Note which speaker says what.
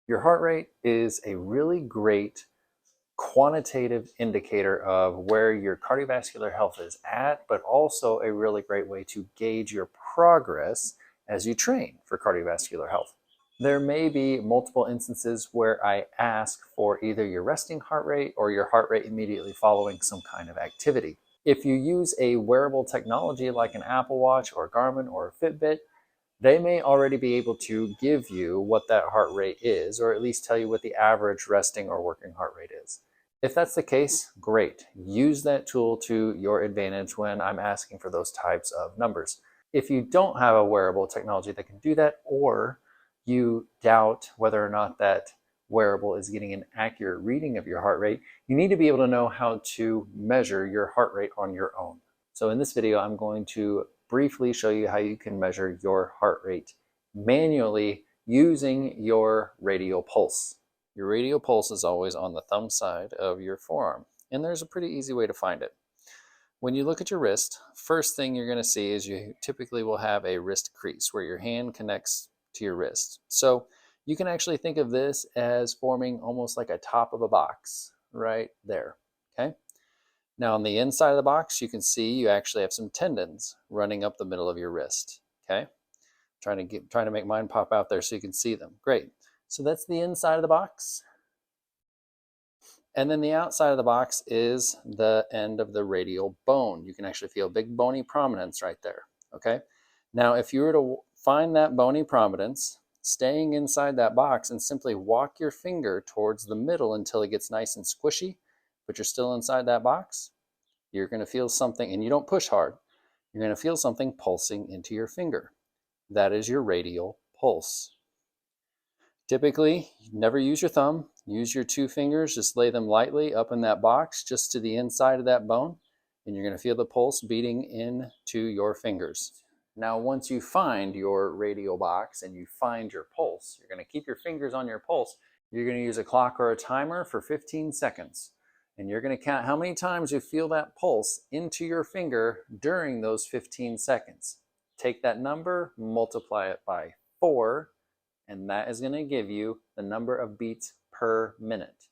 Speaker 1: Your heart rate is a really great quantitative indicator of where your cardiovascular health is at, but also a really great way to gauge your progress as you train for cardiovascular health. There may be multiple instances where I ask for either your resting heart rate or your heart rate immediately following some kind of activity. If you use a wearable technology like an Apple Watch or Garmin or a Fitbit, they may already be able to give you what that heart rate is, or at least tell you what the average resting or working heart rate is. If that's the case, great. Use that tool to your advantage when I'm asking for those types of numbers. If you don't have a wearable technology that can do that, or you doubt whether or not that wearable is getting an accurate reading of your heart rate, you need to be able to know how to measure your heart rate on your own. So in this video, I'm going to briefly show you how you can measure your heart rate manually using your radial pulse. Your radial pulse is always on the thumb side of your forearm, and there's a pretty easy way to find it. When you look at your wrist, first thing you're going to see is you typically will have a wrist crease where your hand connects to your wrist. So you can actually think of this as forming almost like a top of a box right there. Okay. Now on the inside of the box, you can see you actually have some tendons running up the middle of your wrist. Okay. Trying to make mine pop out there so you can see them. Great. So that's the inside of the box. And then the outside of the box is the end of the radial bone. You can actually feel a big bony prominence right there. Okay. Now, if you were to find that bony prominence, staying inside that box and simply walk your finger towards the middle until it gets nice and squishy, but you're still inside that box, you're going to feel something, and you don't push hard, you're going to feel something pulsing into your finger. That is your radial pulse. Typically, never use your thumb. Use your two fingers. Just lay them lightly up in that box, just to the inside of that bone, and you're going to feel the pulse beating into your fingers. Now, once you find your radial box and you find your pulse, you're going to keep your fingers on your pulse. You're going to use a clock or a timer for 15 seconds. And you're going to count how many times you feel that pulse into your finger during those 15 seconds. Take that number, multiply it by 4, and that is going to give you the number of beats per minute.